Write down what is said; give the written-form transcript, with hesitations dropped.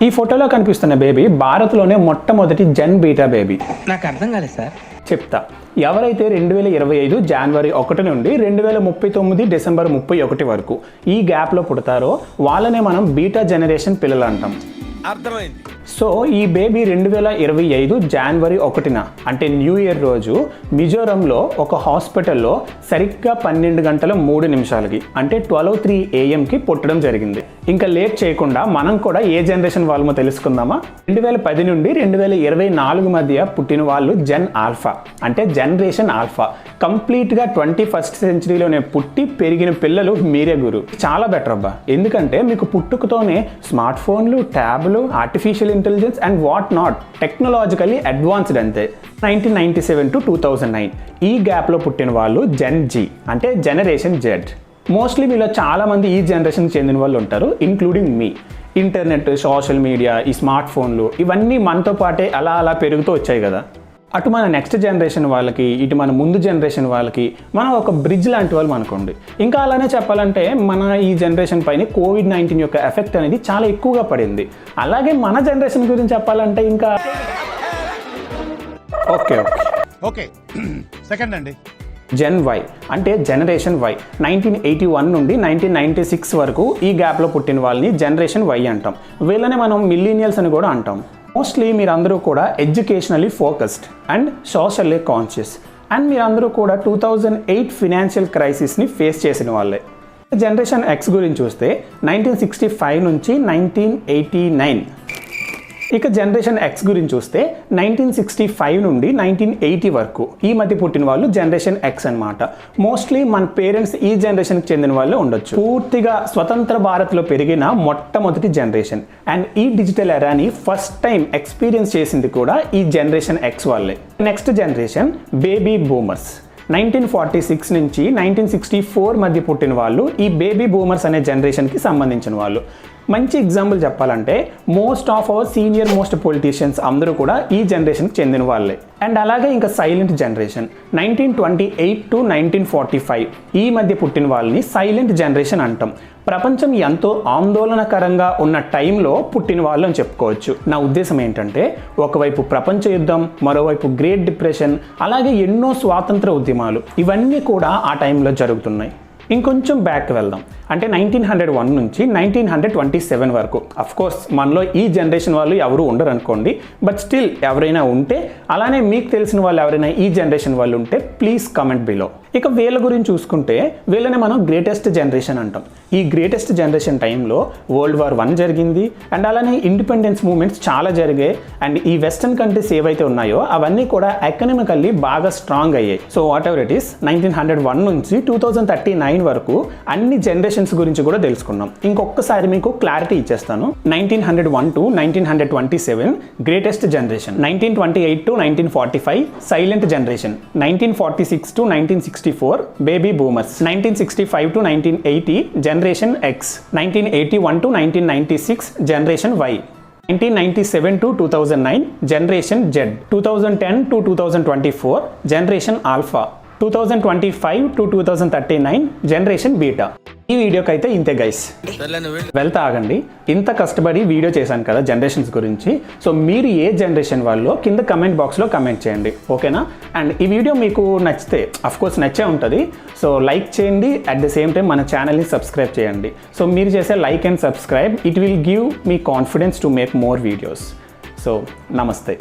ఈ ఫోటోలో కనిపిస్తున్న బేబీ భారత్లోనే మొట్టమొదటి జెన్ బీటా బేబీ. నాకు అర్థం కాలేదు సార్. చెప్తా. ఎవరైతే 2025 జనవరి 1 నుండి 2039 డిసెంబర్ 31 వరకు ఈ గ్యాప్లో పుడతారో వాళ్ళనే మనం బీటా జనరేషన్ పిల్లలు అంటాం. అర్థమైంది. సో ఈ బేబీ 2025 జనవరి 1న అంటే న్యూ ఇయర్ రోజు మిజోరంలో ఒక హాస్పిటల్లో సరిగ్గా 12 గంటల 3 నిమిషాలకి అంటే 12:03 AM పుట్టడం జరిగింది. ఇంకా లేట్ చేయకుండా మనం కూడా ఏ జనరేషన్ వాళ్ళమో తెలుసుకుందామా. 2010 నుండి 2024 మధ్య పుట్టిన వాళ్ళు జెన్ ఆల్ఫా అంటే జనరేషన్ ఆల్ఫా. కంప్లీట్గా 21st సెంచరీలోనే పుట్టి పెరిగిన పిల్లలు మీరే గురు. చాలా బెటర్ అబ్బా, ఎందుకంటే మీకు పుట్టుకతోనే స్మార్ట్ ఫోన్లు, ట్యాబ్లు, artificial intelligence and what not technologically advanced అంతే. 1997 to 2009 ఈ గ్యాప్లో పుట్టిన వాళ్ళు జెన్ జీ అంటే జనరేషన్ జెడ్. మోస్ట్లీ మీలో చాలామంది ఈ జనరేషన్కి చెందిన వాళ్ళు ఉంటారు, ఇంక్లూడింగ్ మీ. ఇంటర్నెట్, సోషల్ మీడియా, ఈ స్మార్ట్ ఫోన్లు ఇవన్నీ మనతో పాటే అలా పెరుగుతూ వచ్చాయి కదా. అటు మన నెక్స్ట్ జనరేషన్ వాళ్ళకి, ఇటు మన ముందు జనరేషన్ వాళ్ళకి మనం ఒక బ్రిడ్జ్ లాంటి వాళ్ళు అనుకోండి. ఇంకా అలానే చెప్పాలంటే మన ఈ జనరేషన్ పైన COVID-19 యొక్క ఎఫెక్ట్ అనేది చాలా ఎక్కువగా పడింది. అలాగే మన జనరేషన్ గురించి చెప్పాలంటే ఇంకా ఓకే సెకండ్ అండి జెన్ వై అంటే జనరేషన్ వై. 1981 నుండి 1996 వరకు ఈ గ్యాప్లో పుట్టిన వాళ్ళని జనరేషన్ వై అంటాం. వీళ్ళనే మనం మిలీనియల్స్ అని కూడా అంటాం. మోస్ట్లీ మీరందరూ కూడా educationally focused and socially conscious and మీరందరూ కూడా 2008 ఫినాన్షియల్ క్రైసిస్ని ఫేస్ చేసిన వాళ్ళే. జనరేషన్ ఎక్స్ గురించి చూస్తే 1965 నుంచి 1989. ఇక జనరేషన్ ఎక్స్ గురించి చూస్తే 1965 నుండి 1980 వరకు ఈ మధ్య పుట్టిన వాళ్ళు జనరేషన్ ఎక్స్ అనమాట. మోస్ట్లీ మన పేరెంట్స్ ఈ జనరేషన్కి చెందిన వాళ్ళే ఉండొచ్చు. పూర్తిగా స్వతంత్ర భారత్లో పెరిగిన మొట్టమొదటి జనరేషన్ అండ్ ఈ డిజిటల్ ఎరాని ఫస్ట్ టైం ఎక్స్పీరియన్స్ చేసింది కూడా ఈ జనరేషన్ ఎక్స్ వాళ్ళే. Next generation baby boomers. 1946 నుంచి 1964 మధ్య పుట్టిన వాళ్ళు ఈ బేబీ బూమర్స్ అనే జనరేషన్కి సంబంధించిన వాళ్ళు. మంచి ఎగ్జాంపుల్ చెప్పాలంటే most of our senior most politicians అందరూ కూడా ఈ జనరేషన్కి చెందిన వాళ్ళే. అండ్ అలాగే ఇంకా సైలెంట్ జనరేషన్ 1928 to 1945 ఈ మధ్య పుట్టిన వాళ్ళని సైలెంట్ జనరేషన్ అంటాం. ప్రపంచం ఎంతో ఆందోళనకరంగా ఉన్న టైంలో పుట్టిన వాళ్ళు అని చెప్పుకోవచ్చు. నా ఉద్దేశం ఏంటంటే ఒకవైపు ప్రపంచ యుద్ధం, మరోవైపు గ్రేట్ డిప్రెషన్, అలాగే ఎన్నో స్వాతంత్ర ఉద్యమాలు ఇవన్నీ కూడా ఆ టైంలో జరుగుతున్నాయి. ఇంకొంచెం బ్యాక్ వెళ్దాం అంటే 1901 నుంచి 1927 వరకు. అఫ్కోర్స్ మనలో ఈ జనరేషన్ వాళ్ళు ఎవరు ఉండరు అనుకోండి, బట్ స్టిల్ ఎవరైనా ఉంటే, అలానే మీకు తెలిసిన వాళ్ళు ఎవరైనా ఈ జనరేషన్ వాళ్ళు ఉంటే ప్లీజ్ కమెంట్ బిలో. ఇక వీళ్ళ గురించి చూసుకుంటే వీళ్ళని మనం గ్రేటెస్ట్ జనరేషన్ అంటాం. ఈ గ్రేటెస్ట్ జనరేషన్ టైంలో World War I జరిగింది అండ్ అలానే ఇండిపెండెన్స్ మూమెంట్స్ చాలా జరిగాయి. అండ్ ఈ వెస్టర్న్ కంట్రీస్ ఏవైతే ఉన్నాయో అవన్నీ కూడా ఎకనామికల్లీ బాగా స్ట్రాంగ్ అయ్యాయి. So what ever it is 1901 నుంచి 2039 వరకు అన్ని జనరేషన్స్ గురించి కూడా తెలుసుకున్నాం. ఇంకొకసారి మీకు క్లారిటీ ఇచ్చేస్తాను. 1901 to 1927 greatest generation, 1928 to 1945 silent generation, 1946 to 1964 baby boomers, 1965 to 1980 generation X, 1981 to 1996 generation Y, 1997 to 2009 generation Z, 2010 to 2024 generation alpha, 2025 to 2039 generation beta. ఈ వీడియోకి అయితే ఇంతే గైస్. వెళ్తా ఆగండి. ఇంత కష్టపడి వీడియో చేశాను కదా జనరేషన్స్ గురించి. సో మీరు ఏ జనరేషన్ వాళ్ళో కింద కమెంట్ బాక్స్లో కమెంట్ చేయండి, ఓకేనా? అండ్ ఈ వీడియో మీకు నచ్చితే అఫ్కోర్స్ నచ్చే ఉంటుంది. సో లైక్ చేయండి, అట్ ద సేమ్ టైం మన ఛానల్ని సబ్స్క్రైబ్ చేయండి. సో మీరు చేసే like and subscribe it will give me confidence to make more videos. So నమస్తే.